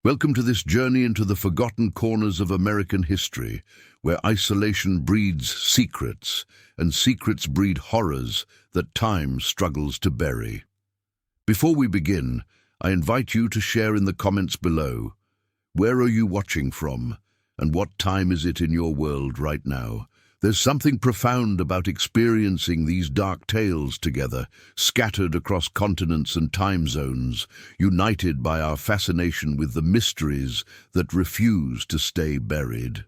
Welcome to this journey into the forgotten corners of American history, where isolation breeds secrets, and secrets breed horrors that time struggles to bury. Before we begin, I invite you to share in the comments below. Where are you watching from, and what time is it in your world right now? There's something profound about experiencing these dark tales together, scattered across continents and time zones, united by our fascination with the mysteries that refuse to stay buried.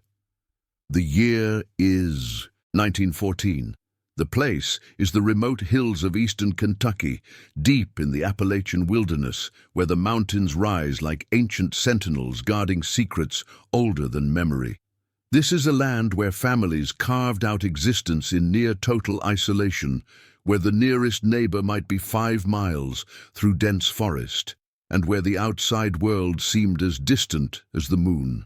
The year is 1914. The place is the remote hills of eastern Kentucky, deep in the Appalachian wilderness, where the mountains rise like ancient sentinels guarding secrets older than memory. This is a land where families carved out existence in near-total isolation, where the nearest neighbor might be 5 miles through dense forest, and where the outside world seemed as distant as the moon.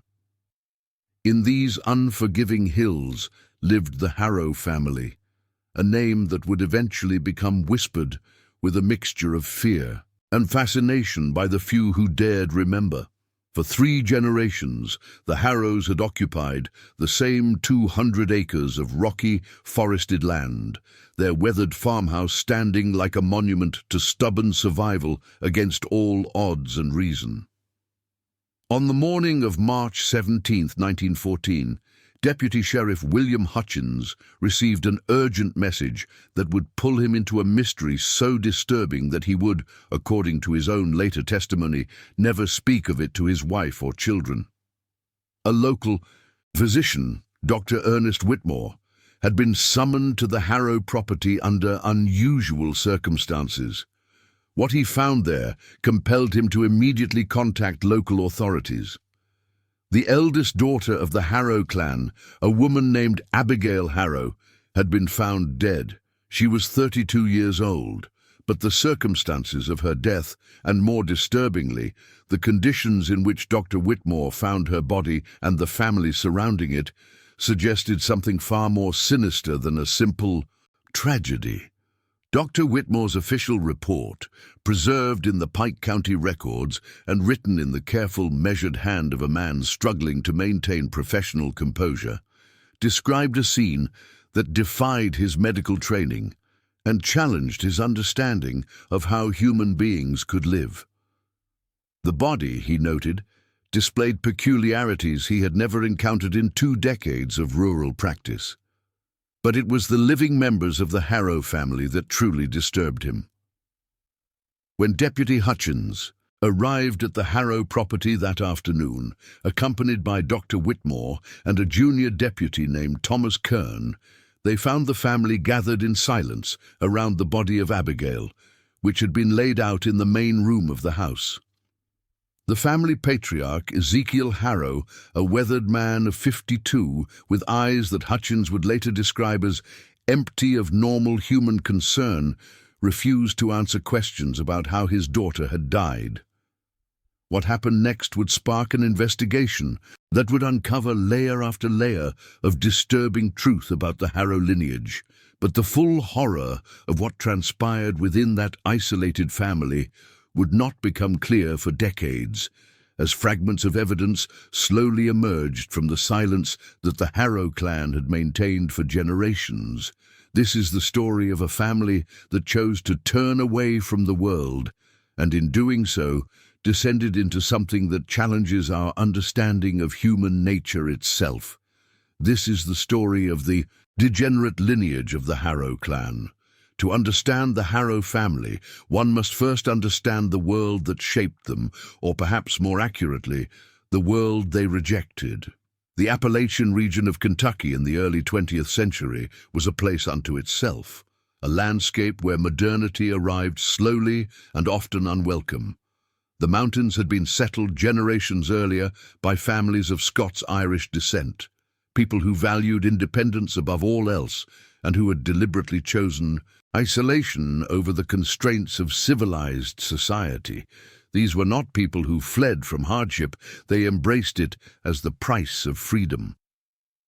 In these unforgiving hills lived the Harrow family, a name that would eventually become whispered with a mixture of fear and fascination by the few who dared remember. For 3 generations, the Harrows had occupied the same 200 acres of rocky, forested land, their weathered farmhouse standing like a monument to stubborn survival against all odds and reason. On the morning of March 17, 1914, Deputy Sheriff William Hutchins received an urgent message that would pull him into a mystery so disturbing that he would, according to his own later testimony, never speak of it to his wife or children. A local physician, Dr. Ernest Whitmore, had been summoned to the Harrow property under unusual circumstances. What he found there compelled him to immediately contact local authorities. The eldest daughter of the Harrow clan, a woman named Abigail Harrow, had been found dead. She was 32 years old, but the circumstances of her death, and more disturbingly, the conditions in which Dr. Whitmore found her body and the family surrounding it, suggested something far more sinister than a simple tragedy. Dr. Whitmore's official report, preserved in the Pike County records and written in the careful, measured hand of a man struggling to maintain professional composure, described a scene that defied his medical training and challenged his understanding of how human beings could live. The body, he noted, displayed peculiarities he had never encountered in 2 decades of rural practice. But it was the living members of the Harrow family that truly disturbed him. When Deputy Hutchins arrived at the Harrow property that afternoon, accompanied by Dr. Whitmore and a junior deputy named Thomas Kern, they found the family gathered in silence around the body of Abigail, which had been laid out in the main room of the house. The family patriarch, Ezekiel Harrow, a weathered man of 52, with eyes that Hutchins would later describe as empty of normal human concern, refused to answer questions about how his daughter had died. What happened next would spark an investigation that would uncover layer after layer of disturbing truth about the Harrow lineage, but the full horror of what transpired within that isolated family would not become clear for decades, as fragments of evidence slowly emerged from the silence that the Harrow clan had maintained for generations. This is the story of a family that chose to turn away from the world, and in doing so, descended into something that challenges our understanding of human nature itself. This is the story of the degenerate lineage of the Harrow clan. To understand the Harrow family, one must first understand the world that shaped them, or perhaps more accurately, the world they rejected. The Appalachian region of Kentucky in the early 20th century was a place unto itself, a landscape where modernity arrived slowly and often unwelcome. The mountains had been settled generations earlier by families of Scots-Irish descent, people who valued independence above all else and who had deliberately chosen isolation over the constraints of civilized society. These were not people who fled from hardship, they embraced it as the price of freedom.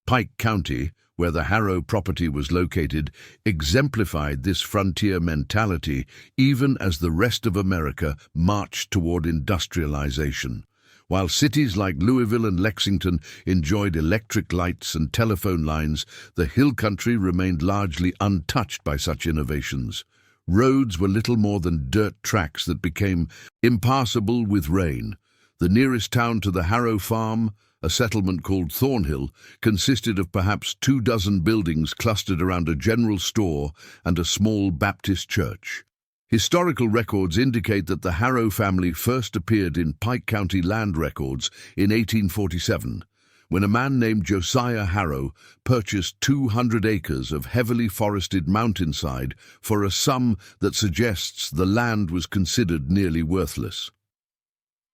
Pike County, where the Harrow property was located, exemplified this frontier mentality even as the rest of America marched toward industrialization. While cities like Louisville and Lexington enjoyed electric lights and telephone lines, the hill country remained largely untouched by such innovations. Roads were little more than dirt tracks that became impassable with rain. The nearest town to the Harrow farm, a settlement called Thornhill, consisted of perhaps 24 buildings clustered around a general store and a small Baptist church. Historical records indicate that the Harrow family first appeared in Pike County land records in 1847, when a man named Josiah Harrow purchased 200 acres of heavily forested mountainside for a sum that suggests the land was considered nearly worthless.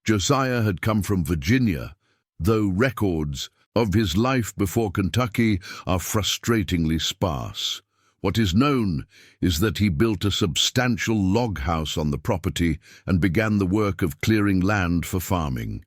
Josiah had come from Virginia, though records of his life before Kentucky are frustratingly sparse. What is known is that he built a substantial log house on the property and began the work of clearing land for farming.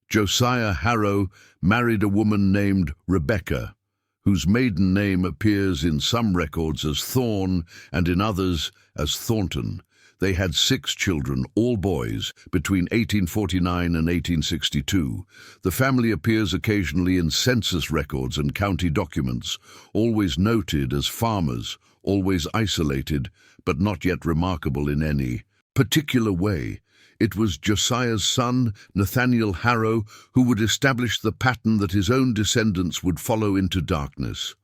Josiah Harrow married a woman named Rebecca, whose maiden name appears in some records as Thorne and in others as Thornton. They had 6 children, all boys, between 1849 and 1862. The family appears occasionally in census records and county documents, always noted as farmers, always isolated, but not yet remarkable in any particular way. It was Josiah's son, Nathaniel Harrow, who would establish the pattern that his own descendants would follow into darkness.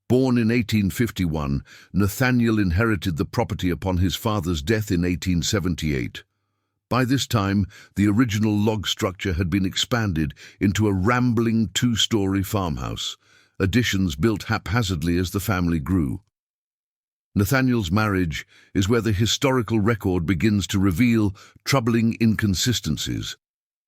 Born in 1851, Nathaniel inherited the property upon his father's death in 1878. By this time, the original log structure had been expanded into a rambling 2-story farmhouse, additions built haphazardly as the family grew. Nathaniel's marriage is where the historical record begins to reveal troubling inconsistencies.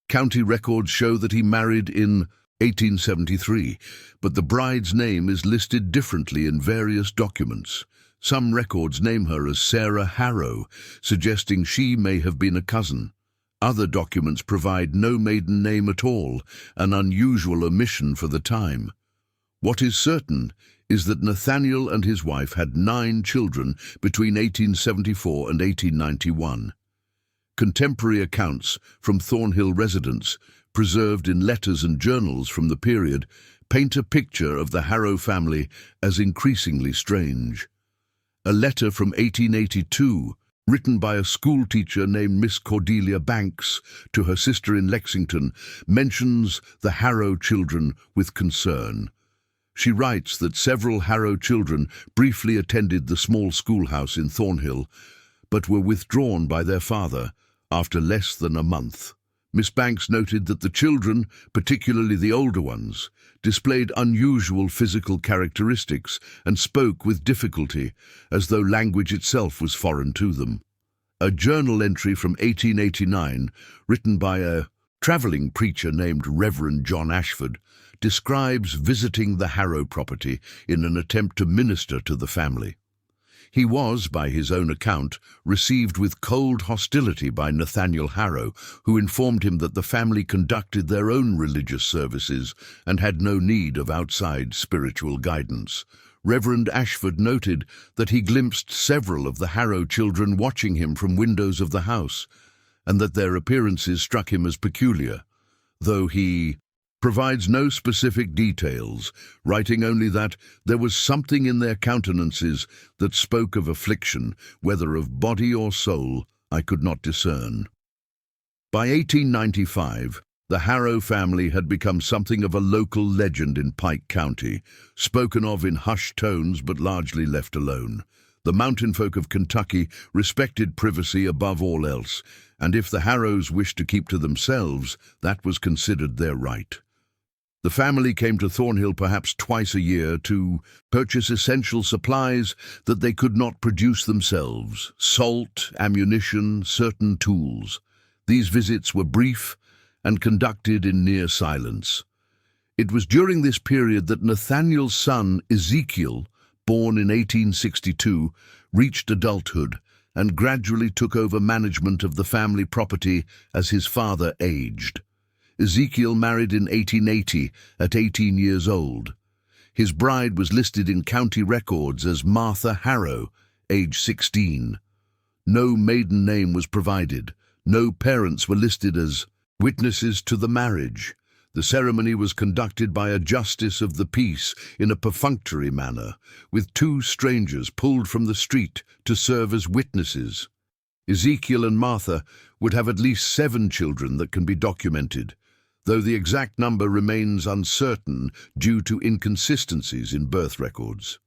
County records show that he married in 1873, but the bride's name is listed differently in various documents. Some records name her as Sarah Harrow, suggesting she may have been a cousin. Other documents provide no maiden name at all, an unusual omission for the time. What is certain is that Nathaniel and his wife had 9 children between 1874 and 1891. Contemporary accounts from Thornhill residents, preserved in letters and journals from the period, paint a picture of the Harrow family as increasingly strange. A letter from 1882, written by a schoolteacher named Miss Cordelia Banks to her sister in Lexington, mentions the Harrow children with concern. She writes that several Harrow children briefly attended the small schoolhouse in Thornhill, but were withdrawn by their father after less than a month. Miss Banks noted that the children, particularly the older ones, displayed unusual physical characteristics and spoke with difficulty, as though language itself was foreign to them. A journal entry from 1889, written by a traveling preacher named Reverend John Ashford, describes visiting the Harrow property in an attempt to minister to the family. He was, by his own account, received with cold hostility by Nathaniel Harrow, who informed him that the family conducted their own religious services and had no need of outside spiritual guidance. Reverend Ashford noted that he glimpsed several of the Harrow children watching him from windows of the house, and that their appearances struck him as peculiar, though he provides no specific details, writing only that there was something in their countenances that spoke of affliction, whether of body or soul, I could not discern. By 1895, the Harrow family had become something of a local legend in Pike County, spoken of in hushed tones but largely left alone. The mountain folk of Kentucky respected privacy above all else, and if the Harrows wished to keep to themselves, that was considered their right. The family came to Thornhill perhaps twice a year to purchase essential supplies that they could not produce themselves: salt, ammunition, certain tools. These visits were brief and conducted in near silence. It was during this period that Nathaniel's son, Ezekiel, born in 1862, reached adulthood and gradually took over management of the family property as his father aged. Ezekiel married in 1880 at 18 years old. His bride was listed in county records as Martha Harrow, age 16. No maiden name was provided. No parents were listed as Witnesses to the marriage. The ceremony was conducted by a justice of the peace in a perfunctory manner, with two strangers pulled from the street to serve as witnesses. Ezekiel and Martha would have at least 7 children that can be documented, though the exact number remains uncertain due to inconsistencies in birth records.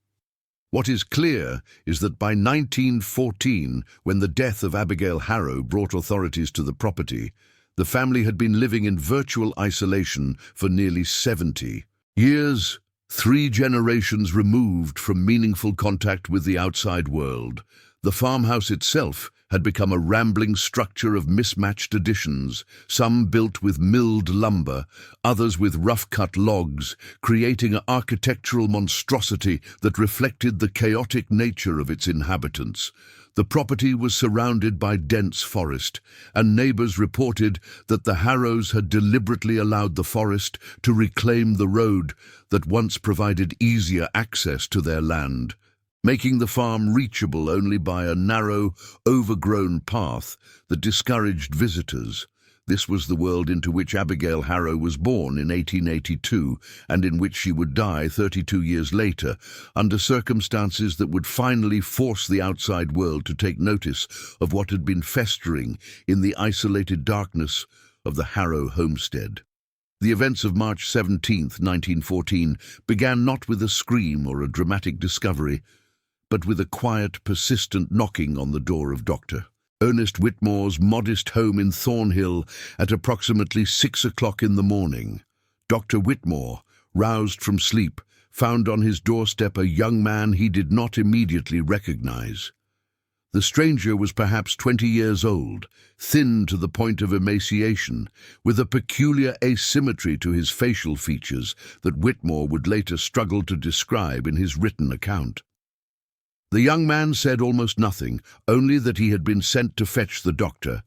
What is clear is that by 1914, when the death of Abigail Harrow brought authorities to the property, the family had been living in virtual isolation for nearly 70 years, 3 generations removed from meaningful contact with the outside world. The farmhouse itself had become a rambling structure of mismatched additions, some built with milled lumber, others with rough-cut logs, creating an architectural monstrosity that reflected the chaotic nature of its inhabitants. The property was surrounded by dense forest, and neighbors reported that the Harrows had deliberately allowed the forest to reclaim the road that once provided easier access to their land, making the farm reachable only by a narrow, overgrown path that discouraged visitors. This was the world into which Abigail Harrow was born in 1882, and in which she would die 32 years later, under circumstances that would finally force the outside world to take notice of what had been festering in the isolated darkness of the Harrow homestead. The events of March 17, 1914, began not with a scream or a dramatic discovery, but with a quiet, persistent knocking on the door of Dr. Ernest Whitmore's modest home in Thornhill at approximately 6 o'clock in the morning. Dr. Whitmore, roused from sleep, found on his doorstep a young man he did not immediately recognize. The stranger was perhaps 20 years old, thin to the point of emaciation, with a peculiar asymmetry to his facial features that Whitmore would later struggle to describe in his written account. The young man said almost nothing, only that he had been sent to fetch the doctor,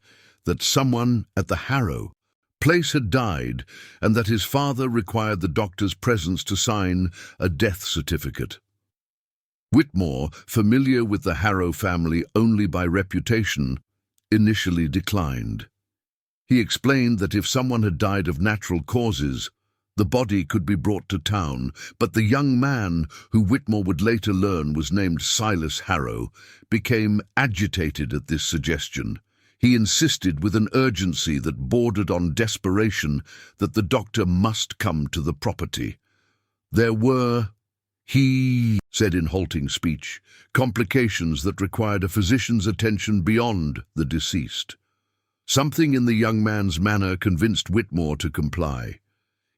that someone at the Harrow place had died, and that his father required the doctor's presence to sign a death certificate. Whitmore, familiar with the Harrow family only by reputation, initially declined. He explained that if someone had died of natural causes, the body could be brought to town, but the young man, who Whitmore would later learn was named Silas Harrow, became agitated at this suggestion. He insisted with an urgency that bordered on desperation that the doctor must come to the property. There were, he said in halting speech, complications that required a physician's attention beyond the deceased. Something in the young man's manner convinced Whitmore to comply.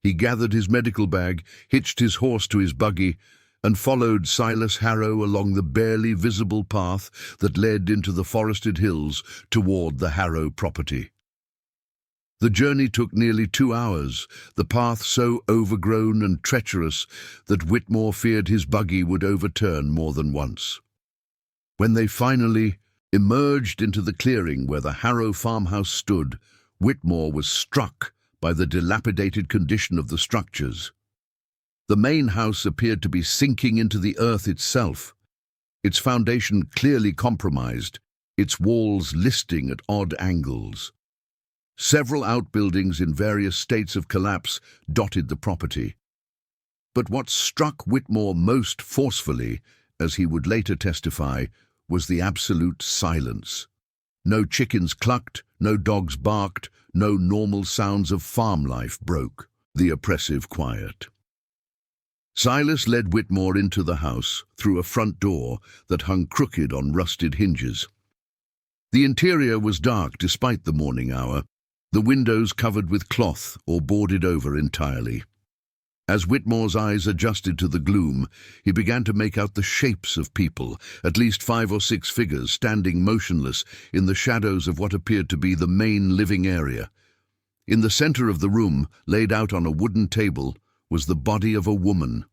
He gathered his medical bag, hitched his horse to his buggy, and followed Silas Harrow along the barely visible path that led into the forested hills toward the Harrow property. The journey took nearly 2 hours, the path so overgrown and treacherous that Whitmore feared his buggy would overturn more than once. When they finally emerged into the clearing where the Harrow farmhouse stood, Whitmore was struck by the dilapidated condition of the structures. The main house appeared to be sinking into the earth itself, its foundation clearly compromised, its walls listing at odd angles. Several outbuildings in various states of collapse dotted the property. But what struck Whitmore most forcefully, as he would later testify, was the absolute silence. No chickens clucked, no dogs barked, no normal sounds of farm life broke the oppressive quiet. Silas led Whitmore into the house through a front door that hung crooked on rusted hinges. The interior was dark despite the morning hour, the windows covered with cloth or boarded over entirely. As Whitmore's eyes adjusted to the gloom, he began to make out the shapes of people, at least 5 or 6 figures standing motionless in the shadows of what appeared to be the main living area. In the center of the room, laid out on a wooden table, was the body of a woman.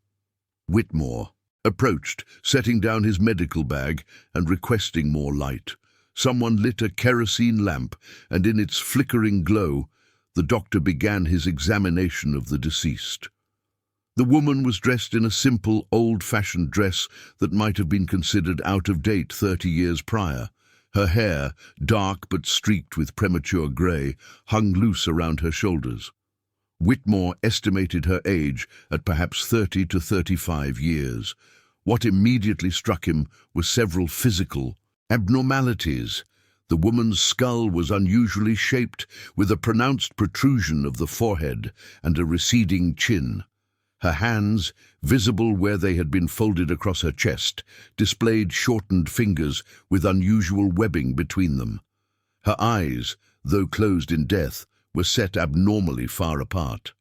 Whitmore approached, setting down his medical bag and requesting more light. Someone lit a kerosene lamp, and in its flickering glow, the doctor began his examination of the deceased. The woman was dressed in a simple, old-fashioned dress that might have been considered out of date 30 years prior. Her hair, dark but streaked with premature grey, hung loose around her shoulders. Whitmore estimated her age at perhaps 30 to 35 years. What immediately struck him were several physical abnormalities. The woman's skull was unusually shaped, with a pronounced protrusion of the forehead and a receding chin. Her hands, visible where they had been folded across her chest, displayed shortened fingers with unusual webbing between them. Her eyes, though closed in death, were set abnormally far apart.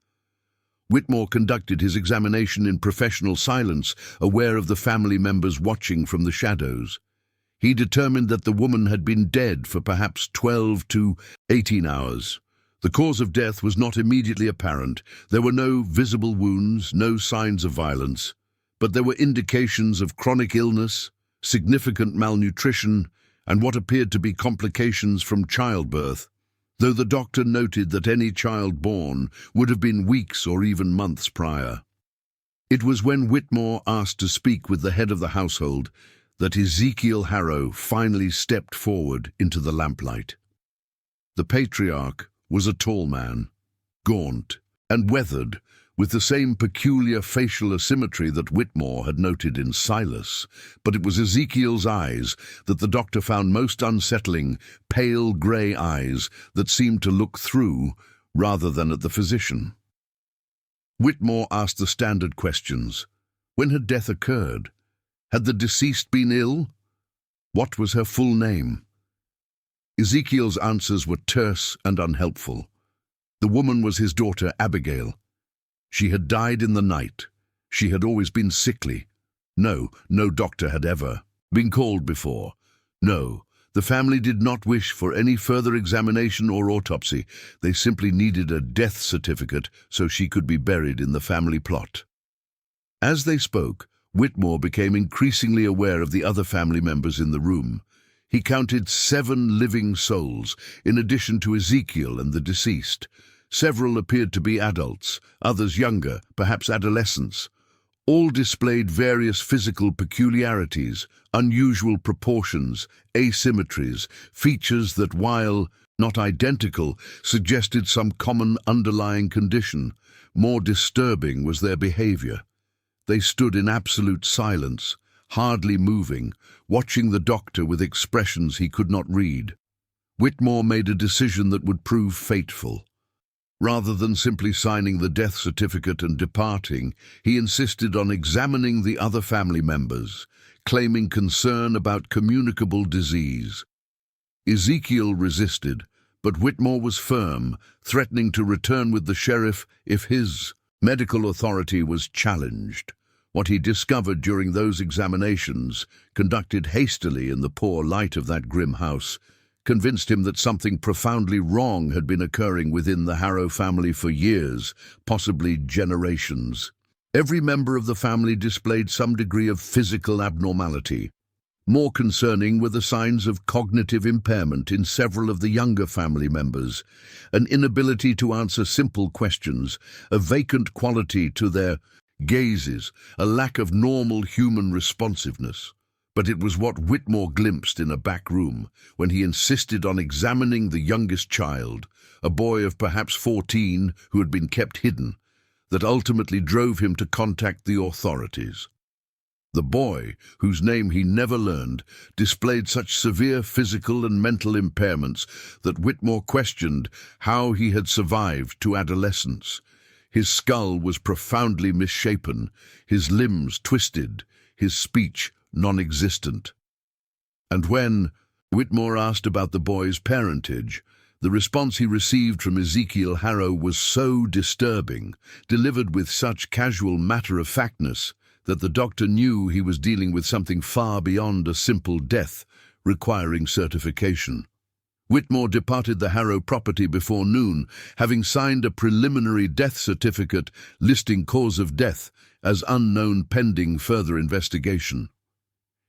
Whitmore conducted his examination in professional silence, aware of the family members watching from the shadows. He determined that the woman had been dead for perhaps 12 to 18 hours. The cause of death was not immediately apparent. There were no visible wounds, no signs of violence, but there were indications of chronic illness, significant malnutrition, and what appeared to be complications from childbirth, though the doctor noted that any child born would have been weeks or even months prior. It was when Whitmore asked to speak with the head of the household that Ezekiel Harrow finally stepped forward into the lamplight. The patriarch was a tall man, gaunt and weathered, with the same peculiar facial asymmetry that Whitmore had noted in Silas, but it was Ezekiel's eyes that the doctor found most unsettling, pale grey eyes that seemed to look through rather than at the physician. Whitmore asked the standard questions. When had death occurred? Had the deceased been ill? What was her full name? Ezekiel's answers were terse and unhelpful. The woman was his daughter, Abigail. She had died in the night. She had always been sickly. No doctor had ever been called before. No, the family did not wish for any further examination or autopsy. They simply needed a death certificate so she could be buried in the family plot. As they spoke, Whitmore became increasingly aware of the other family members in the room. He counted 7 living souls, in addition to Ezekiel and the deceased. Several appeared to be adults, others younger, perhaps adolescents. All displayed various physical peculiarities, unusual proportions, asymmetries, features that, while not identical, suggested some common underlying condition. More disturbing was their behavior. They stood in absolute silence, hardly moving, watching the doctor with expressions he could not read. Whitmore made a decision that would prove fateful. Rather than simply signing the death certificate and departing, he insisted on examining the other family members, claiming concern about communicable disease. Ezekiel resisted, but Whitmore was firm, threatening to return with the sheriff if his medical authority was challenged. What he discovered during those examinations, conducted hastily in the poor light of that grim house, convinced him that something profoundly wrong had been occurring within the Harrow family for years, possibly generations. Every member of the family displayed some degree of physical abnormality. More concerning were the signs of cognitive impairment in several of the younger family members, an inability to answer simple questions, a vacant quality to their gazes, a lack of normal human responsiveness. But it was what Whitmore glimpsed in a back room when he insisted on examining the youngest child, a boy of perhaps 14 who had been kept hidden, that ultimately drove him to contact the authorities. The boy, whose name he never learned, displayed such severe physical and mental impairments that Whitmore questioned how he had survived to adolescence. His skull was profoundly misshapen, his limbs twisted, his speech non-existent. And when Whitmore asked about the boy's parentage, the response he received from Ezekiel Harrow was so disturbing, delivered with such casual matter-of-factness, that the doctor knew he was dealing with something far beyond a simple death requiring certification. Whitmore departed the Harrow property before noon, having signed a preliminary death certificate listing cause of death as unknown pending further investigation.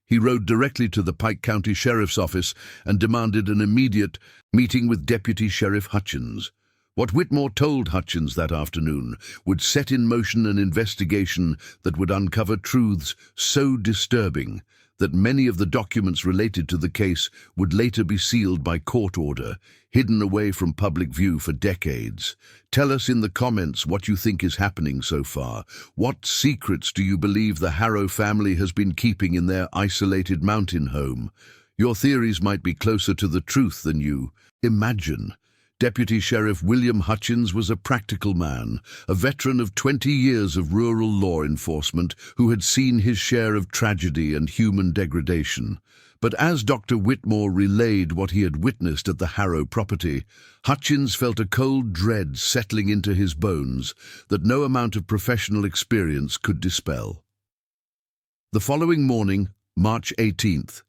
He rode directly to the Pike County Sheriff's Office and demanded an immediate meeting with Deputy Sheriff Hutchins. What Whitmore told Hutchins that afternoon would set in motion an investigation that would uncover truths so disturbing that many of the documents related to the case would later be sealed by court order, hidden away from public view for decades. Tell us in the comments what you think is happening so far. What secrets do you believe the Harrow family has been keeping in their isolated mountain home? Your theories might be closer to the truth than you imagine. Deputy Sheriff William Hutchins was a practical man, a veteran of 20 years of rural law enforcement who had seen his share of tragedy and human degradation. But as Dr. Whitmore relayed what he had witnessed at the Harrow property, Hutchins felt a cold dread settling into his bones that no amount of professional experience could dispel. The following morning, March 18th,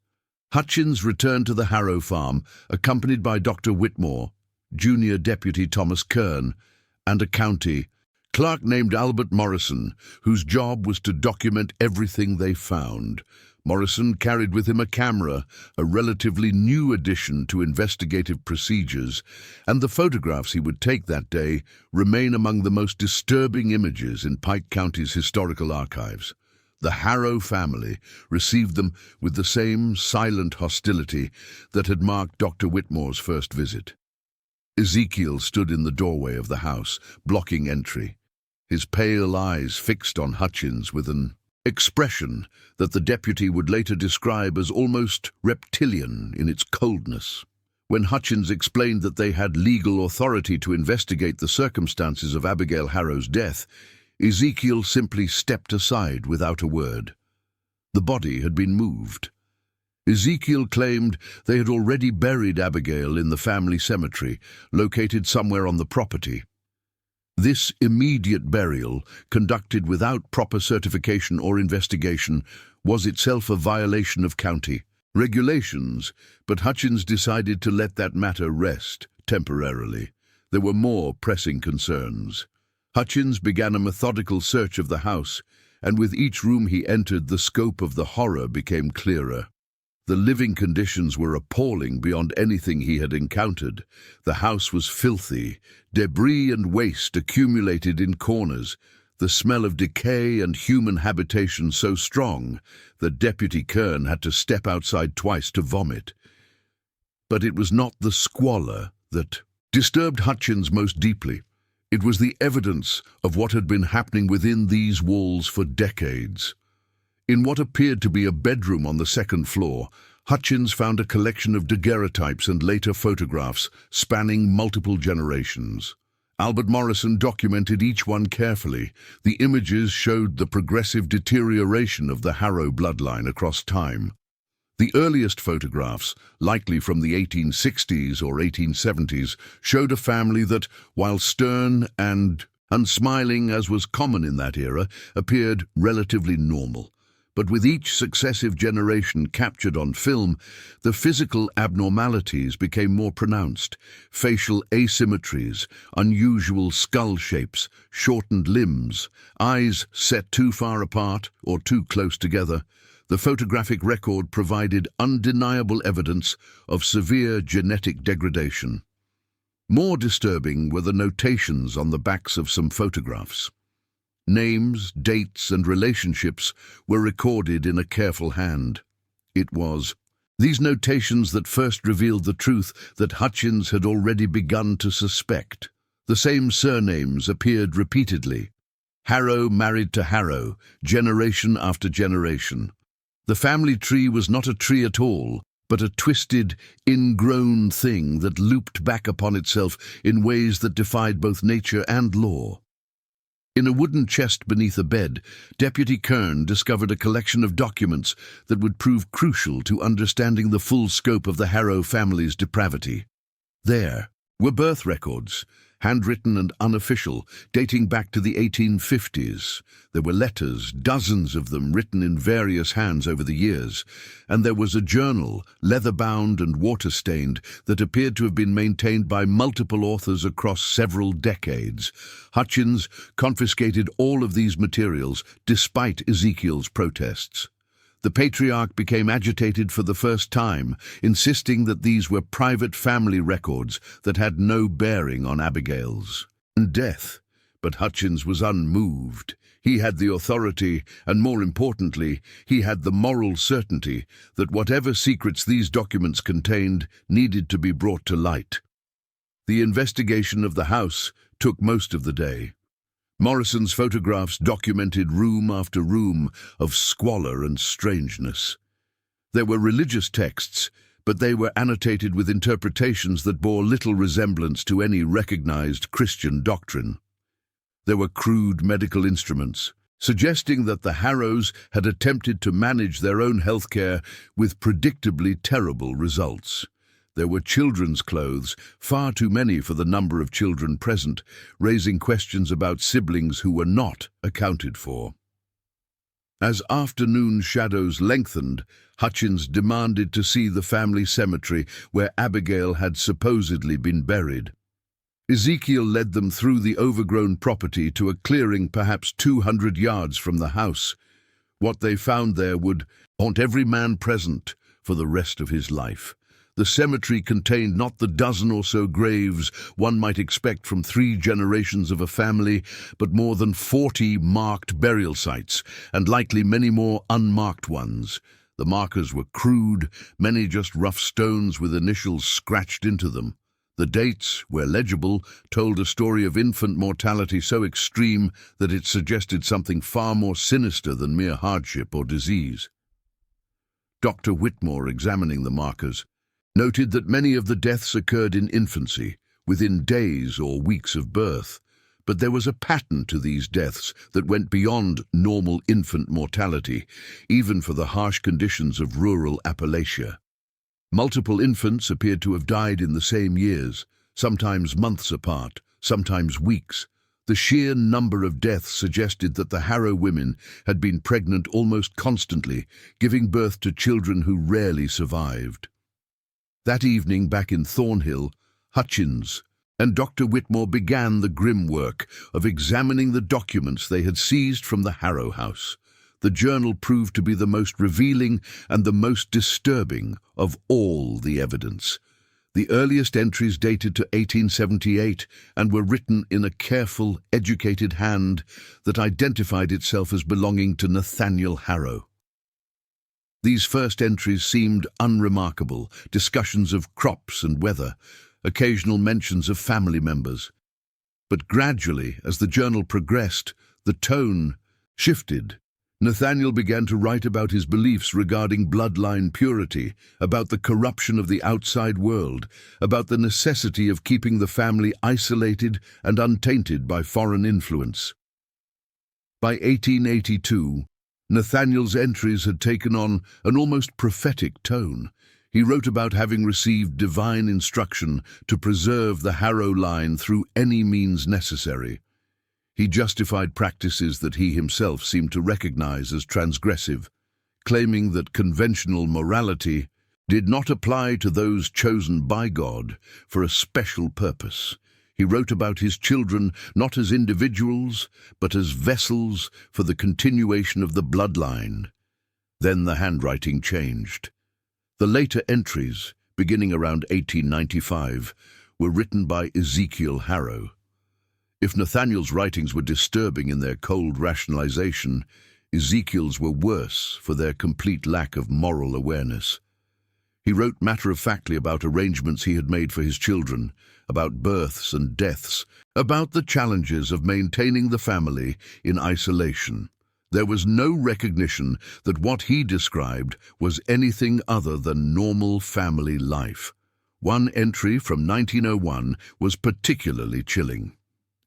Hutchins returned to the Harrow farm, accompanied by Dr. Whitmore, Junior Deputy Thomas Kern, and a county clerk named Albert Morrison, whose job was to document everything they found. Morrison carried with him a camera, a relatively new addition to investigative procedures, and the photographs he would take that day remain among the most disturbing images in Pike County's historical archives. The Harrow family received them with the same silent hostility that had marked Dr. Whitmore's first visit. Ezekiel stood in the doorway of the house, blocking entry, his pale eyes fixed on Hutchins with an expression that the deputy would later describe as almost reptilian in its coldness. When Hutchins explained that they had legal authority to investigate the circumstances of Abigail Harrow's death, Ezekiel simply stepped aside without a word. The body had been moved. Ezekiel claimed they had already buried Abigail in the family cemetery, located somewhere on the property. This immediate burial, conducted without proper certification or investigation, was itself a violation of county regulations, but Hutchins decided to let that matter rest temporarily. There were more pressing concerns. Hutchins began a methodical search of the house, and with each room he entered, the scope of the horror became clearer. The living conditions were appalling beyond anything he had encountered. The house was filthy, debris and waste accumulated in corners, the smell of decay and human habitation so strong that Deputy Kern had to step outside twice to vomit. But it was not the squalor that disturbed Hutchins most deeply. It was the evidence of what had been happening within these walls for decades. In what appeared to be a bedroom on the second floor, Hutchins found a collection of daguerreotypes and later photographs spanning multiple generations. Albert Morrison documented each one carefully. The images showed the progressive deterioration of the Harrow bloodline across time. The earliest photographs, likely from the 1860s or 1870s, showed a family that, while stern and unsmiling as was common in that era, appeared relatively normal. But with each successive generation captured on film, the physical abnormalities became more pronounced. Facial asymmetries, unusual skull shapes, shortened limbs, eyes set too far apart or too close together. The photographic record provided undeniable evidence of severe genetic degradation. More disturbing were the notations on the backs of some photographs. Names, dates, and relationships were recorded in a careful hand. It was these notations that first revealed the truth that Hutchins had already begun to suspect. The same surnames appeared repeatedly. Harrow married to Harrow, generation after generation. The family tree was not a tree at all, but a twisted, ingrown thing that looped back upon itself in ways that defied both nature and law. In a wooden chest beneath a bed, Deputy Kern discovered a collection of documents that would prove crucial to understanding the full scope of the Harrow family's depravity. There were birth records, handwritten and unofficial, dating back to the 1850s. There were letters, dozens of them written in various hands over the years, and there was a journal, leather-bound and water-stained, that appeared to have been maintained by multiple authors across several decades. Hutchins confiscated all of these materials, despite Ezekiel's protests. The patriarch became agitated for the first time, insisting that these were private family records that had no bearing on Abigail's death. But Hutchins was unmoved. He had the authority, and more importantly, he had the moral certainty that whatever secrets these documents contained needed to be brought to light. The investigation of the house took most of the day. Morrison's photographs documented room after room of squalor and strangeness. There were religious texts, but they were annotated with interpretations that bore little resemblance to any recognized Christian doctrine. There were crude medical instruments, suggesting that the Harrows had attempted to manage their own healthcare with predictably terrible results. There were children's clothes, far too many for the number of children present, raising questions about siblings who were not accounted for. As afternoon shadows lengthened, Hutchins demanded to see the family cemetery where Abigail had supposedly been buried. Ezekiel led them through the overgrown property to a clearing perhaps 200 yards from the house. What they found there would haunt every man present for the rest of his life. The cemetery contained not the dozen or so graves one might expect from 3 generations of a family, but more than 40 marked burial sites, and likely many more unmarked ones. The markers were crude, many just rough stones with initials scratched into them. The dates, where legible, told a story of infant mortality so extreme that it suggested something far more sinister than mere hardship or disease. Dr. Whitmore, examining the markers, noted that many of the deaths occurred in infancy, within days or weeks of birth, but there was a pattern to these deaths that went beyond normal infant mortality, even for the harsh conditions of rural Appalachia. Multiple infants appeared to have died in the same years, sometimes months apart, sometimes weeks. The sheer number of deaths suggested that the Harrow women had been pregnant almost constantly, giving birth to children who rarely survived. That evening back in Thornhill, Hutchins and Dr. Whitmore began the grim work of examining the documents they had seized from the Harrow house. The journal proved to be the most revealing and the most disturbing of all the evidence. The earliest entries dated to 1878 and were written in a careful, educated hand that identified itself as belonging to Nathaniel Harrow. These first entries seemed unremarkable, discussions of crops and weather, occasional mentions of family members. But gradually, as the journal progressed, the tone shifted. Nathaniel began to write about his beliefs regarding bloodline purity, about the corruption of the outside world, about the necessity of keeping the family isolated and untainted by foreign influence. By 1882, Nathaniel's entries had taken on an almost prophetic tone. He wrote about having received divine instruction to preserve the Harrow line through any means necessary. He justified practices that he himself seemed to recognize as transgressive, claiming that conventional morality did not apply to those chosen by God for a special purpose. He wrote about his children not as individuals, but as vessels for the continuation of the bloodline. Then the handwriting changed. The later entries, beginning around 1895, were written by Ezekiel Harrow. If Nathaniel's writings were disturbing in their cold rationalization, Ezekiel's were worse for their complete lack of moral awareness. He wrote matter-of-factly about arrangements he had made for his children, about births and deaths, about the challenges of maintaining the family in isolation. There was no recognition that what he described was anything other than normal family life. One entry from 1901 was particularly chilling.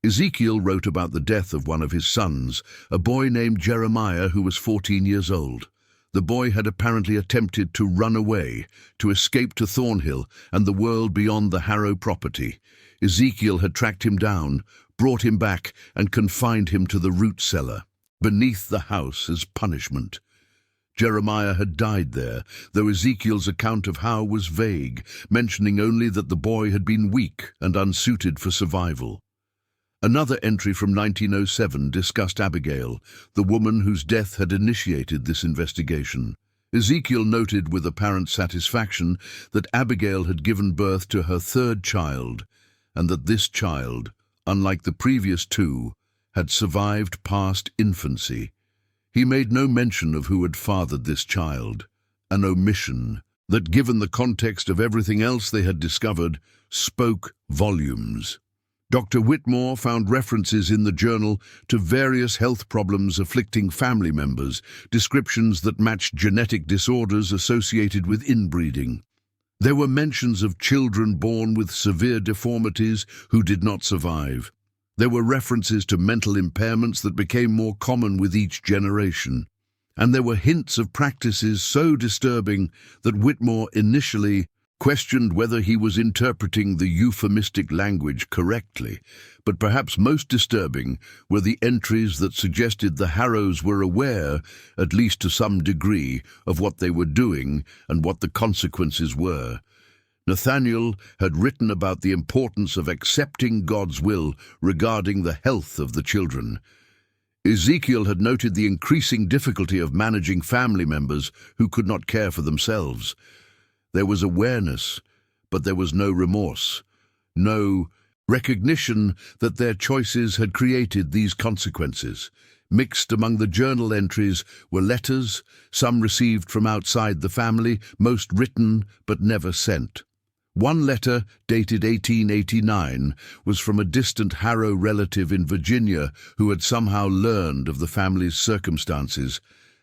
Ezekiel wrote about the death of one of his sons, a boy named Jeremiah who was 14 years old. The boy had apparently attempted to run away, to escape to Thornhill and the world beyond the Harrow property. Ezekiel had tracked him down, brought him back, and confined him to the root cellar, beneath the house as punishment. Jeremiah had died there, though Ezekiel's account of how was vague, mentioning only that the boy had been weak and unsuited for survival. Another entry from 1907 discussed Abigail, the woman whose death had initiated this investigation. Ezekiel noted with apparent satisfaction that Abigail had given birth to her third child, and that this child, unlike the previous two, had survived past infancy. He made no mention of who had fathered this child, an omission that, given the context of everything else they had discovered, spoke volumes. Dr. Whitmore found references in the journal to various health problems afflicting family members, descriptions that matched genetic disorders associated with inbreeding. There were mentions of children born with severe deformities who did not survive. There were references to mental impairments that became more common with each generation. And there were hints of practices so disturbing that Whitmore initially questioned whether he was interpreting the euphemistic language correctly. But perhaps most disturbing were the entries that suggested the Harrows were aware, at least to some degree, of what they were doing and what the consequences were. Nathaniel had written about the importance of accepting God's will regarding the health of the children. Ezekiel had noted the increasing difficulty of managing family members who could not care for themselves. There was awareness, but there was no remorse, no recognition that their choices had created these consequences. Mixed among the journal entries were letters, some received from outside the family, most written but never sent. One letter, dated 1889, was from a distant Harrow relative in Virginia who had somehow learned of the family's circumstances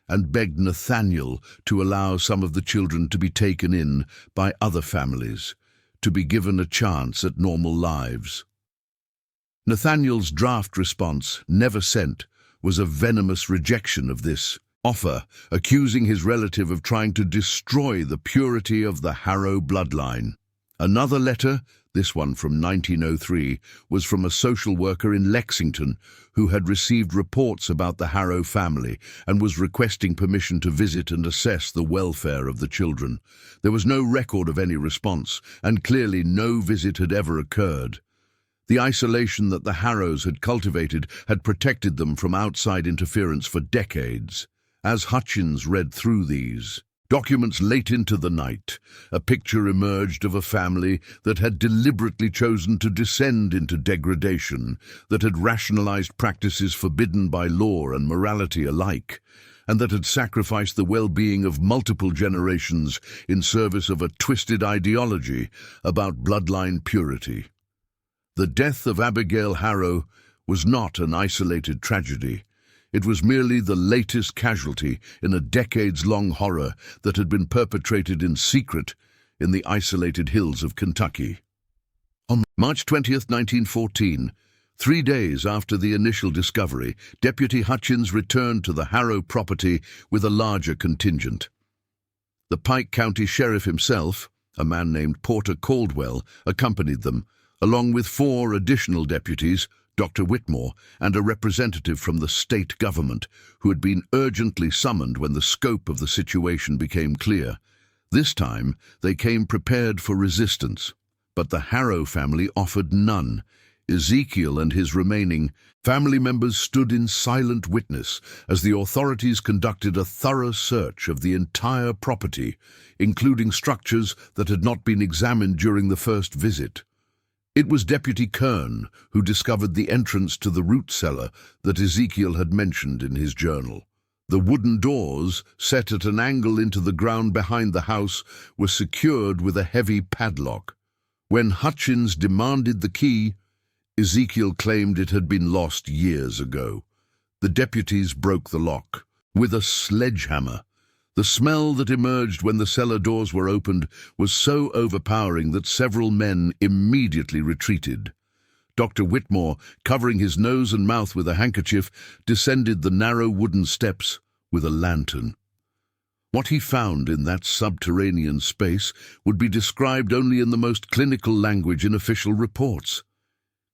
and begged Nathaniel to allow some of the children to be taken in by other families, to be given a chance at normal lives. Nathaniel's draft response, never sent, was a venomous rejection of this offer, accusing his relative of trying to destroy the purity of the Harrow bloodline. Another letter, this one from 1903, was from a social worker in Lexington who had received reports about the Harrow family and was requesting permission to visit and assess the welfare of the children. There was no record of any response, and clearly no visit had ever occurred. The isolation that the Harrows had cultivated had protected them from outside interference for decades. As Hutchins read through these documents late into the night, a picture emerged of a family that had deliberately chosen to descend into degradation, that had rationalized practices forbidden by law and morality alike, and that had sacrificed the well-being of multiple generations in service of a twisted ideology about bloodline purity. The death of Abigail Harrow was not an isolated tragedy. It was merely the latest casualty in a decades-long horror that had been perpetrated in secret in the isolated hills of Kentucky. On March 20th, 1914, 3 days after the initial discovery, Deputy Hutchins returned to the Harrow property with a larger contingent. The Pike County Sheriff himself, a man named Porter Caldwell, accompanied them, along with 4 additional deputies, Dr. Whitmore, and a representative from the state government, who had been urgently summoned when the scope of the situation became clear. This time, they came prepared for resistance, but the Harrow family offered none. Ezekiel and his remaining family members stood in silent witness as the authorities conducted a thorough search of the entire property, including structures that had not been examined during the first visit. It was Deputy Kern who discovered the entrance to the root cellar that Ezekiel had mentioned in his journal. The wooden doors, set at an angle into the ground behind the house, were secured with a heavy padlock. When Hutchins demanded the key, Ezekiel claimed it had been lost years ago. The deputies broke the lock with a sledgehammer. The smell that emerged when the cellar doors were opened was so overpowering that several men immediately retreated. Dr. Whitmore, covering his nose and mouth with a handkerchief, descended the narrow wooden steps with a lantern. What he found in that subterranean space would be described only in the most clinical language in official reports.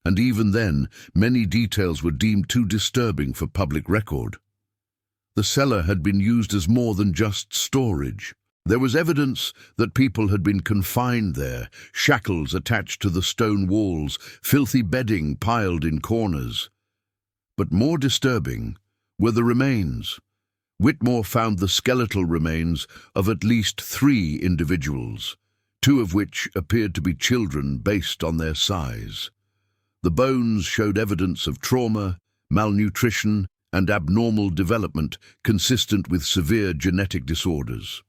And even then, many details were deemed too disturbing for public record. The cellar had been used as more than just storage. There was evidence that people had been confined there, shackles attached to the stone walls, filthy bedding piled in corners. But more disturbing were the remains. Whitmore found the skeletal remains of at least 3 individuals, 2 of which appeared to be children based on their size. The bones showed evidence of trauma, malnutrition, and abnormal development consistent with severe genetic disorders.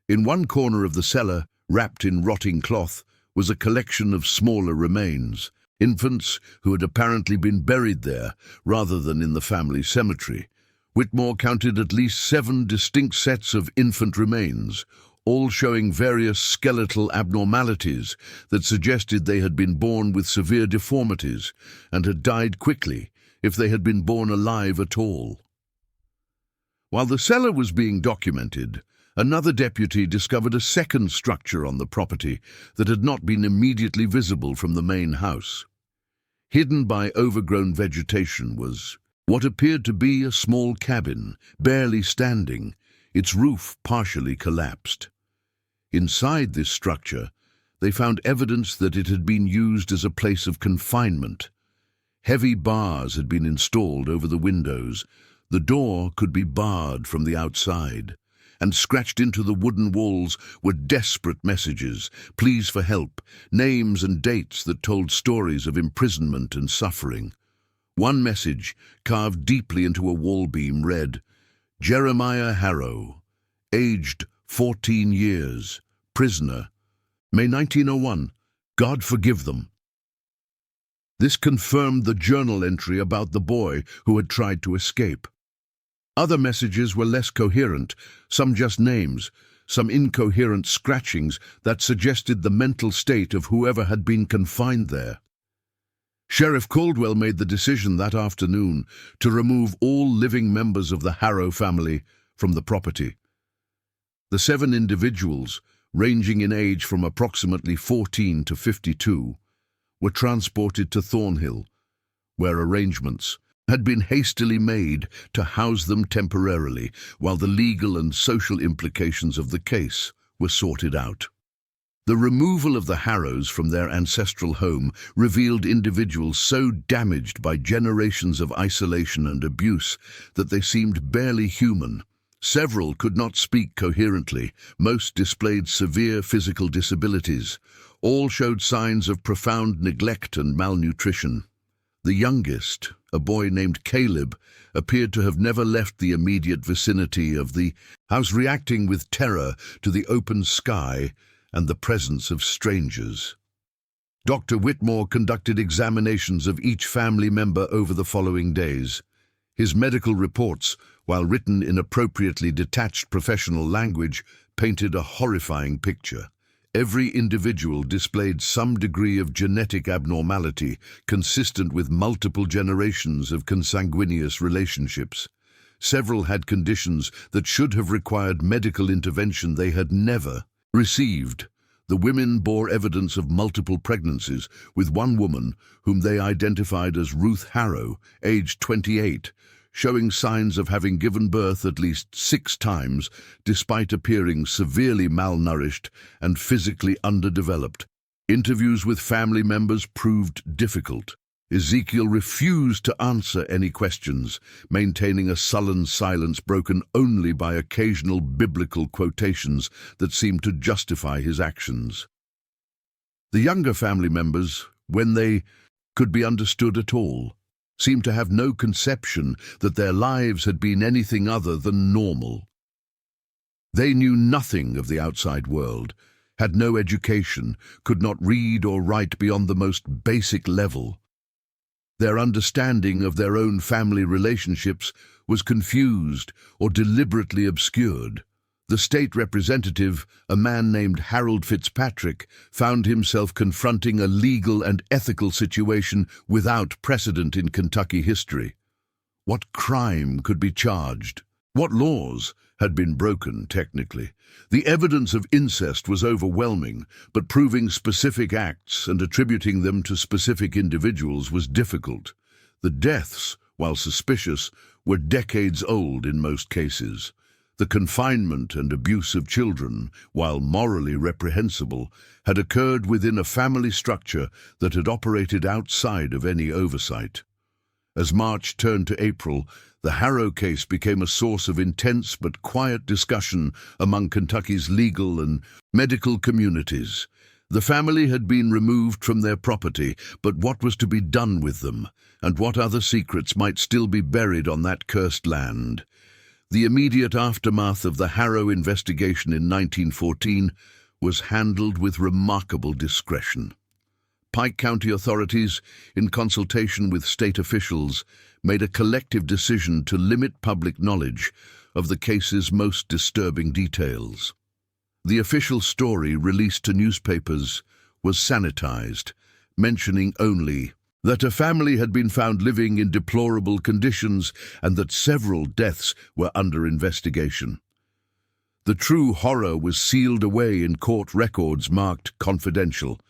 In one corner of the cellar, wrapped in rotting cloth, was a collection of smaller remains, infants who had apparently been buried there rather than in the family cemetery. Whitmore counted at least 7 distinct sets of infant remains, all showing various skeletal abnormalities that suggested they had been born with severe deformities and had died quickly if they had been born alive at all. While the cellar was being documented, another deputy discovered a second structure on the property that had not been immediately visible from the main house. Hidden by overgrown vegetation was what appeared to be a small cabin, barely standing, its roof partially collapsed. Inside this structure, they found evidence that it had been used as a place of confinement. Heavy bars had been installed over the windows. The door could be barred from the outside, and scratched into the wooden walls were desperate messages, pleas for help, names and dates that told stories of imprisonment and suffering. One message, carved deeply into a wall beam, read, "Jeremiah Harrow, aged 14 years, prisoner, May 1901, God forgive them." This confirmed the journal entry about the boy who had tried to escape. Other messages were less coherent, some just names, some incoherent scratchings that suggested the mental state of whoever had been confined there. Sheriff Caldwell made the decision that afternoon to remove all living members of the Harrow family from the property. The 7 individuals, ranging in age from approximately 14 to 52, were transported to Thornhill, where arrangements had been hastily made to house them temporarily while the legal and social implications of the case were sorted out. The removal of the Harrows from their ancestral home revealed individuals so damaged by generations of isolation and abuse that they seemed barely human. Several could not speak coherently, most displayed severe physical disabilities. All showed signs of profound neglect and malnutrition. The youngest, a boy named Caleb, appeared to have never left the immediate vicinity of the house, reacting with terror to the open sky and the presence of strangers. Dr. Whitmore conducted examinations of each family member over the following days. His medical reports, while written in appropriately detached professional language, painted a horrifying picture. Every individual displayed some degree of genetic abnormality consistent with multiple generations of consanguineous relationships. Several had conditions that should have required medical intervention they had never received. The women bore evidence of multiple pregnancies, with one woman, whom they identified as Ruth Harrow, aged 28, showing signs of having given birth at least 6 times, despite appearing severely malnourished and physically underdeveloped. Interviews with family members proved difficult. Ezekiel refused to answer any questions, maintaining a sullen silence broken only by occasional biblical quotations that seemed to justify his actions. The younger family members, when they could be understood at all, seemed to have no conception that their lives had been anything other than normal. They knew nothing of the outside world, had no education, could not read or write beyond the most basic level. Their understanding of their own family relationships was confused or deliberately obscured. The state representative, a man named Harold Fitzpatrick, found himself confronting a legal and ethical situation without precedent in Kentucky history. What crime could be charged? What laws had been broken, technically? The evidence of incest was overwhelming, but proving specific acts and attributing them to specific individuals was difficult. The deaths, while suspicious, were decades old in most cases. The confinement and abuse of children, while morally reprehensible, had occurred within a family structure that had operated outside of any oversight. As March turned to April, the Harrow case became a source of intense but quiet discussion among Kentucky's legal and medical communities. The family had been removed from their property, but what was to be done with them, and what other secrets might still be buried on that cursed land? The immediate aftermath of the Harrow investigation in 1914 was handled with remarkable discretion. Pike County authorities, in consultation with state officials, made a collective decision to limit public knowledge of the case's most disturbing details. The official story released to newspapers was sanitized, mentioning only that a family had been found living in deplorable conditions and that several deaths were under investigation. The true horror was sealed away in court records marked confidential.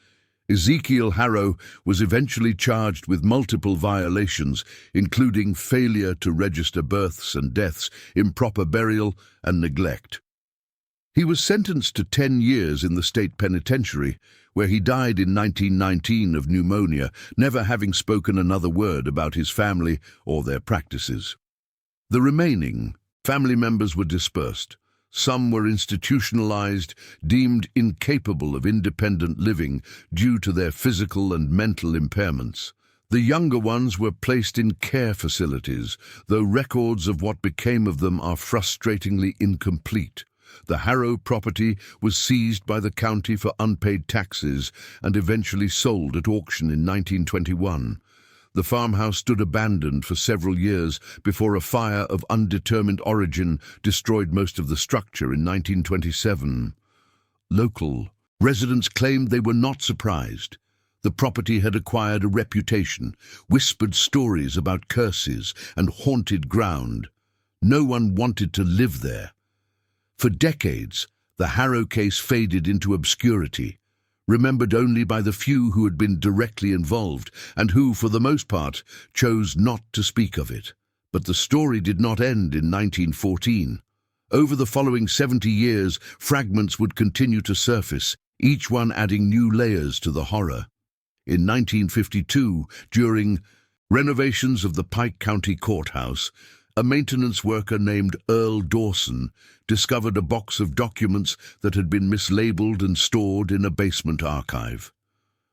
Ezekiel Harrow was eventually charged with multiple violations, including failure to register births and deaths, improper burial, and neglect. He was sentenced to 10 years in the state penitentiary, where he died in 1919 of pneumonia, never having spoken another word about his family or their practices. The remaining family members were dispersed. Some were institutionalized, deemed incapable of independent living due to their physical and mental impairments. The younger ones were placed in care facilities, though records of what became of them are frustratingly incomplete. The Harrow property was seized by the county for unpaid taxes and eventually sold at auction in 1921. The farmhouse stood abandoned for several years before a fire of undetermined origin destroyed most of the structure in 1927. Local residents claimed they were not surprised. The property had acquired a reputation, whispered stories about curses and haunted ground. No one wanted to live there. For decades, the Harrow case faded into obscurity, remembered only by the few who had been directly involved and who, for the most part, chose not to speak of it. But the story did not end in 1914. Over the following 70 years, fragments would continue to surface, each one adding new layers to the horror. In 1952, during renovations of the Pike County Courthouse, a maintenance worker named Earl Dawson discovered a box of documents that had been mislabeled and stored in a basement archive.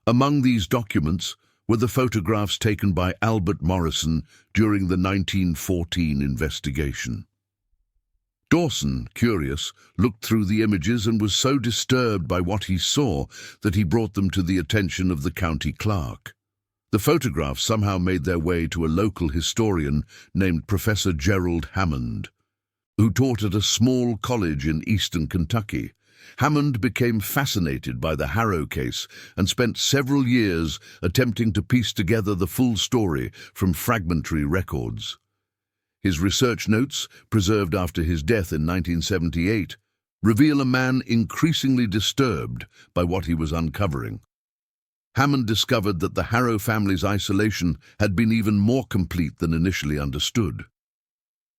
Among these documents were the photographs taken by Albert Morrison during the 1914 investigation. Dawson, curious, looked through the images and was so disturbed by what he saw that he brought them to the attention of the county clerk. The photographs somehow made their way to a local historian named Professor Gerald Hammond, who taught at a small college in eastern Kentucky. Hammond became fascinated by the Harrow case and spent several years attempting to piece together the full story from fragmentary records. His research notes, preserved after his death in 1978, reveal a man increasingly disturbed by what he was uncovering. Hammond discovered that the Harrow family's isolation had been even more complete than initially understood.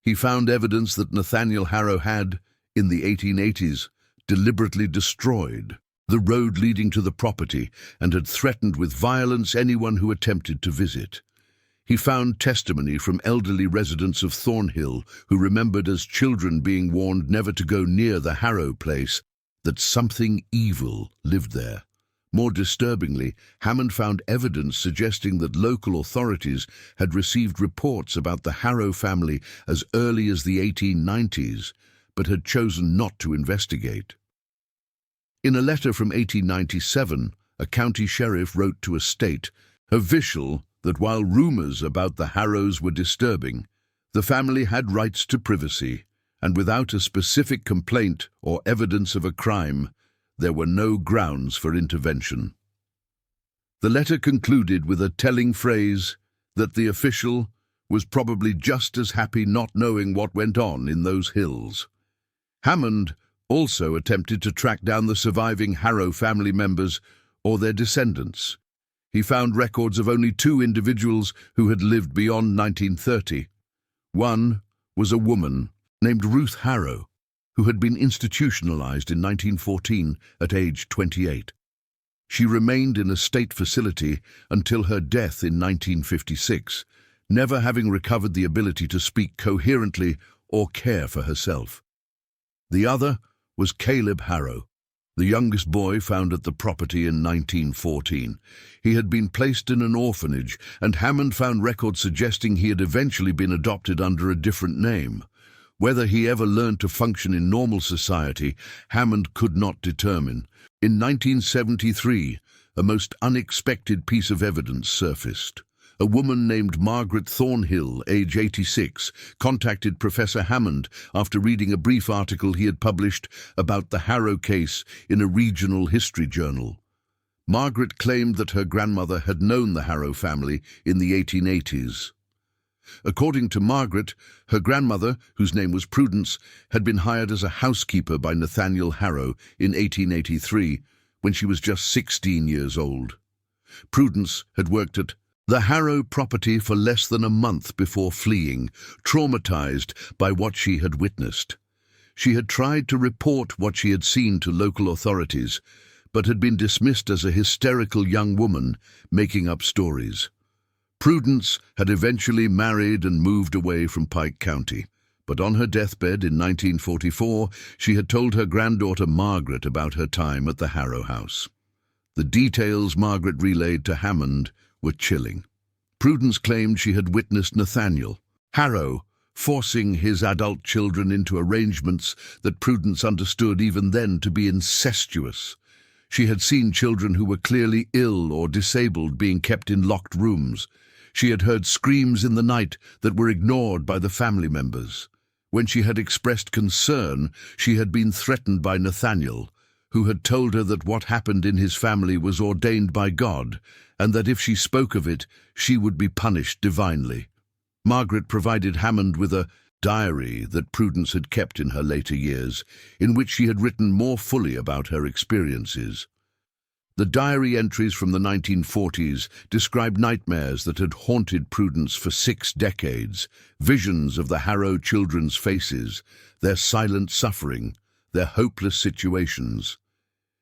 He found evidence that Nathaniel Harrow had, in the 1880s, deliberately destroyed the road leading to the property and had threatened with violence anyone who attempted to visit. He found testimony from elderly residents of Thornhill who remembered as children being warned never to go near the Harrow place, that something evil lived there. More disturbingly, Hammond found evidence suggesting that local authorities had received reports about the Harrow family as early as the 1890s, but had chosen not to investigate. In a letter from 1897, a county sheriff wrote to a state official that while rumors about the Harrows were disturbing, the family had rights to privacy, and without a specific complaint or evidence of a crime, there were no grounds for intervention. The letter concluded with a telling phrase that the official was probably just as happy not knowing what went on in those hills. Hammond also attempted to track down the surviving Harrow family members or their descendants. He found records of only 2 individuals who had lived beyond 1930. One was a woman named Ruth Harrow, who had been institutionalized in 1914 at age 28. She remained in a state facility until her death in 1956, never having recovered the ability to speak coherently or care for herself. The other was Caleb Harrow, the youngest boy found at the property in 1914. He had been placed in an orphanage, and Hammond found records suggesting he had eventually been adopted under a different name. Whether he ever learned to function in normal society, Hammond could not determine. In 1973, a most unexpected piece of evidence surfaced. A woman named Margaret Thornhill, age 86, contacted Professor Hammond after reading a brief article he had published about the Harrow case in a regional history journal. Margaret claimed that her grandmother had known the Harrow family in the 1880s. According to Margaret, her grandmother, whose name was Prudence, had been hired as a housekeeper by Nathaniel Harrow in 1883, when she was just 16 years old. Prudence had worked at the Harrow property for less than a month before fleeing, traumatized by what she had witnessed. She had tried to report what she had seen to local authorities, but had been dismissed as a hysterical young woman making up stories. Prudence had eventually married and moved away from Pike County, but on her deathbed in 1944, she had told her granddaughter Margaret about her time at the Harrow house. The details Margaret relayed to Hammond were chilling. Prudence claimed she had witnessed Nathaniel Harrow forcing his adult children into arrangements that Prudence understood even then to be incestuous. She had seen children who were clearly ill or disabled being kept in locked rooms. She had heard screams in the night that were ignored by the family members. When she had expressed concern, she had been threatened by Nathaniel, who had told her that what happened in his family was ordained by God, and that if she spoke of it, she would be punished divinely. Margaret provided Hammond with a diary that Prudence had kept in her later years, in which she had written more fully about her experiences. The diary entries from the 1940s described nightmares that had haunted Prudence for 6 decades, visions of the Harrow children's faces, their silent suffering, their hopeless situations.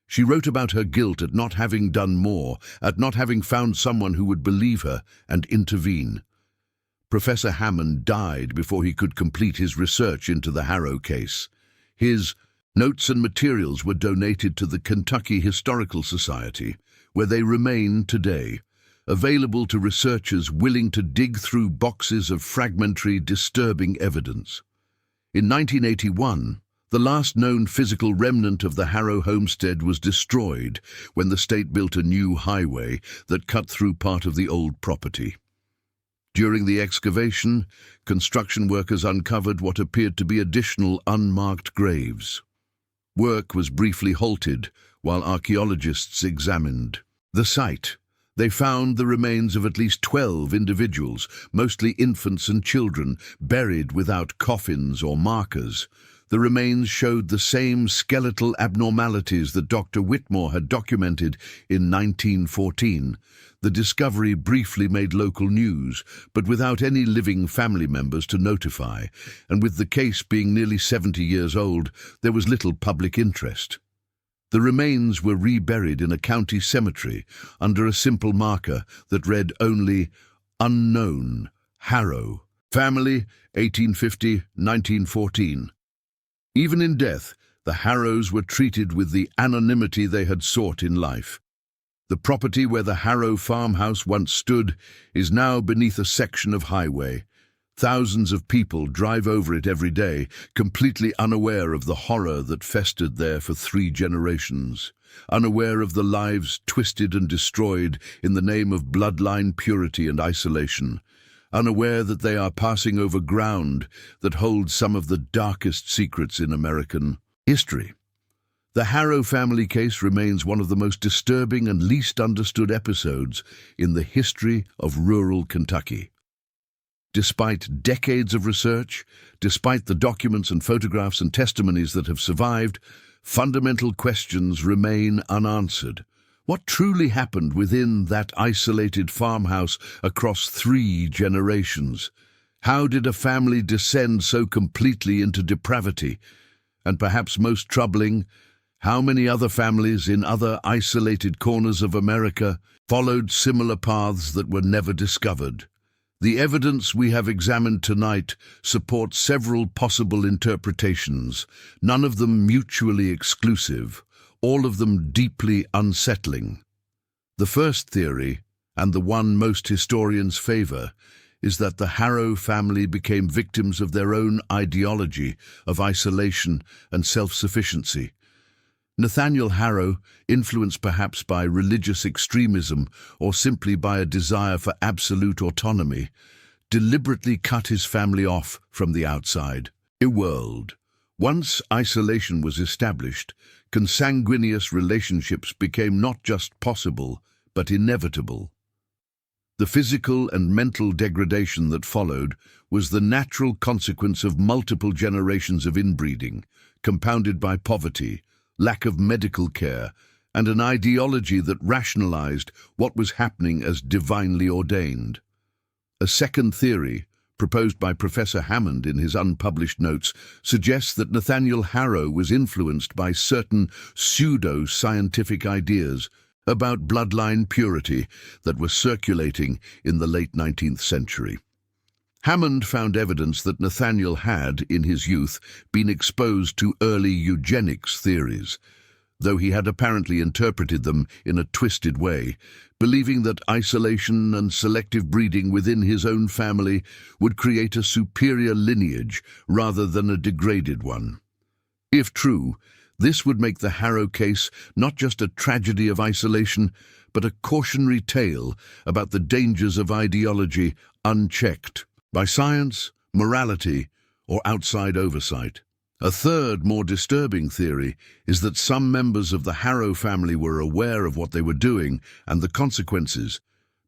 She wrote about her guilt at not having done more, at not having found someone who would believe her and intervene. Professor Hammond died before he could complete his research into the Harrow case. His notes and materials were donated to the Kentucky Historical Society, where they remain today, available to researchers willing to dig through boxes of fragmentary, disturbing evidence. In 1981, the last known physical remnant of the Harrow homestead was destroyed when the state built a new highway that cut through part of the old property. During the excavation, construction workers uncovered what appeared to be additional unmarked graves. Work was briefly halted while archaeologists examined the site. They found the remains of at least 12 individuals, mostly infants and children, buried without coffins or markers. The remains showed the same skeletal abnormalities that Dr. Whitmore had documented in 1914. The discovery briefly made local news, but without any living family members to notify, and with the case being nearly 70 years old, there was little public interest. The remains were reburied in a county cemetery under a simple marker that read only, "Unknown, Harrow, Family, 1850-1914. Even in death, the Harrows were treated with the anonymity they had sought in life. The property where the Harrow farmhouse once stood is now beneath a section of highway. Thousands of people drive over it every day, completely unaware of the horror that festered there for 3 generations, unaware of the lives twisted and destroyed in the name of bloodline purity and isolation, unaware that they are passing over ground that holds some of the darkest secrets in American history. The Harrow family case remains one of the most disturbing and least understood episodes in the history of rural Kentucky. Despite decades of research, despite the documents and photographs and testimonies that have survived, fundamental questions remain unanswered. What truly happened within that isolated farmhouse across 3 generations? How did a family descend so completely into depravity? And perhaps most troubling, how many other families in other isolated corners of America followed similar paths that were never discovered? The evidence we have examined tonight supports several possible interpretations, none of them mutually exclusive. all of them deeply unsettling. The first theory, and the one most historians favor, is that the Harrow family became victims of their own ideology of isolation and self-sufficiency. Nathaniel Harrow, influenced perhaps by religious extremism or simply by a desire for absolute autonomy, deliberately cut his family off from the outside world. Once isolation was established, consanguineous relationships became not just possible, but inevitable. The physical and mental degradation that followed was the natural consequence of multiple generations of inbreeding, compounded by poverty, lack of medical care, and an ideology that rationalized what was happening as divinely ordained. A second theory, proposed by Professor Hammond in his unpublished notes, suggests that Nathaniel Harrow was influenced by certain pseudo-scientific ideas about bloodline purity that were circulating in the late 19th century. Hammond found evidence that Nathaniel had, in his youth, been exposed to early eugenics theories, though he had apparently interpreted them in a twisted way, believing that isolation and selective breeding within his own family would create a superior lineage rather than a degraded one. If true, this would make the Harrow case not just a tragedy of isolation, but a cautionary tale about the dangers of ideology unchecked by science, morality, or outside oversight. A third, more disturbing theory is that some members of the Harrow family were aware of what they were doing and the consequences,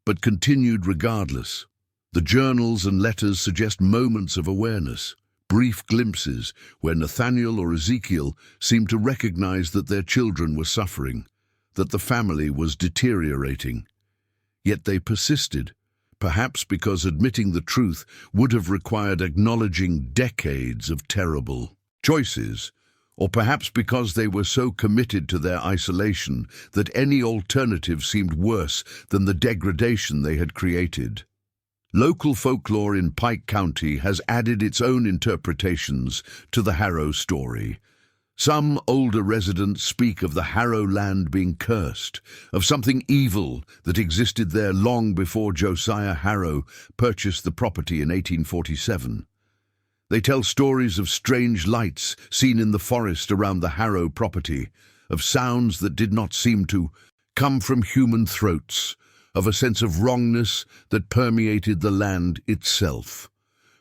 but continued regardless. The journals and letters suggest moments of awareness, brief glimpses where Nathaniel or Ezekiel seemed to recognize that their children were suffering, that the family was deteriorating. Yet they persisted, perhaps because admitting the truth would have required acknowledging decades of terrible choices, or perhaps because they were so committed to their isolation that any alternative seemed worse than the degradation they had created. Local folklore in Pike County has added its own interpretations to the Harrow story. Some older residents speak of the Harrow land being cursed, of something evil that existed there long before Josiah Harrow purchased the property in 1847. They tell stories of strange lights seen in the forest around the Harrow property, of sounds that did not seem to come from human throats, of a sense of wrongness that permeated the land itself.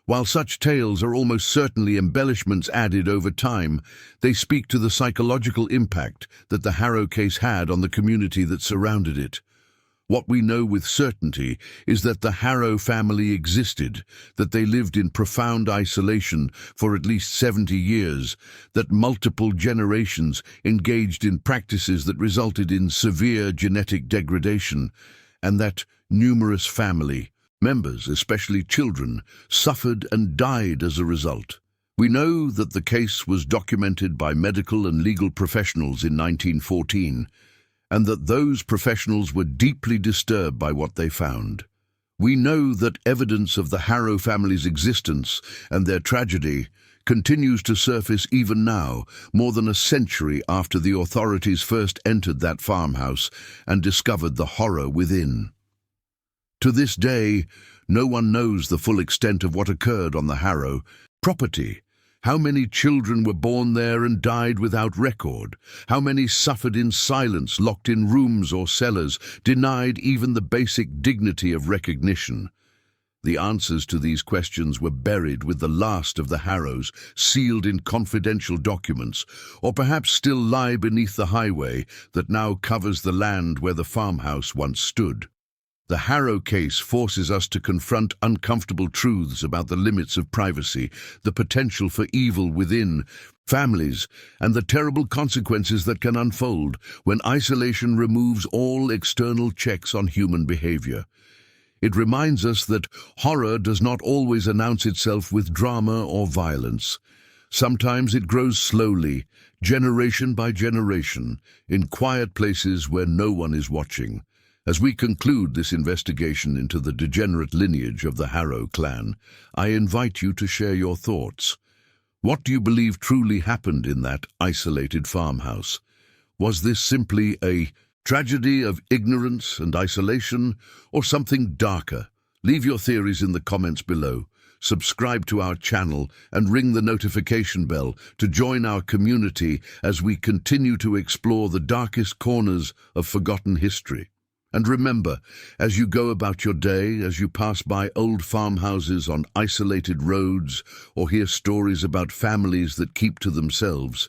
While such tales are almost certainly embellishments added over time, they speak to the psychological impact that the Harrow case had on the community that surrounded it. What we know with certainty is that the Harrow family existed, that they lived in profound isolation for at least 70 years, that multiple generations engaged in practices that resulted in severe genetic degradation, and that numerous family members, especially children, suffered and died as a result. We know that the case was documented by medical and legal professionals in 1914, and that those professionals were deeply disturbed by what they found. We know that evidence of the Harrow family's existence and their tragedy continues to surface even now, more than a century after the authorities first entered that farmhouse and discovered the horror within. To this day, no one knows the full extent of what occurred on the Harrow property. How many children were born there and died without record? How many suffered in silence, locked in rooms or cellars, denied even the basic dignity of recognition? The answers to these questions were buried with the last of the Harrows, sealed in confidential documents, or perhaps still lie beneath the highway that now covers the land where the farmhouse once stood. The Harrow case forces us to confront uncomfortable truths about the limits of privacy, the potential for evil within families, and the terrible consequences that can unfold when isolation removes all external checks on human behavior. It reminds us that horror does not always announce itself with drama or violence. Sometimes it grows slowly, generation by generation, in quiet places where no one is watching. As we conclude this investigation into the degenerate lineage of the Harrow clan, I invite you to share your thoughts. What do you believe truly happened in that isolated farmhouse? Was this simply a tragedy of ignorance and isolation, or something darker? Leave your theories in the comments below. Subscribe to our channel and ring the notification bell to join our community as we continue to explore the darkest corners of forgotten history. And remember, as you go about your day, as you pass by old farmhouses on isolated roads or hear stories about families that keep to themselves,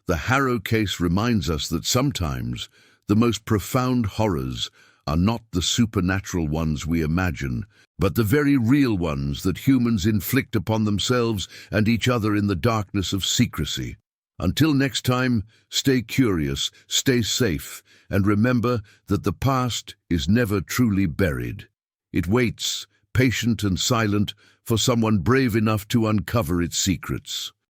the Harrow case reminds us that sometimes the most profound horrors are not the supernatural ones we imagine, but the very real ones that humans inflict upon themselves and each other in the darkness of secrecy. Until next time, stay curious, stay safe, and remember that the past is never truly buried. It waits, patient and silent, for someone brave enough to uncover its secrets.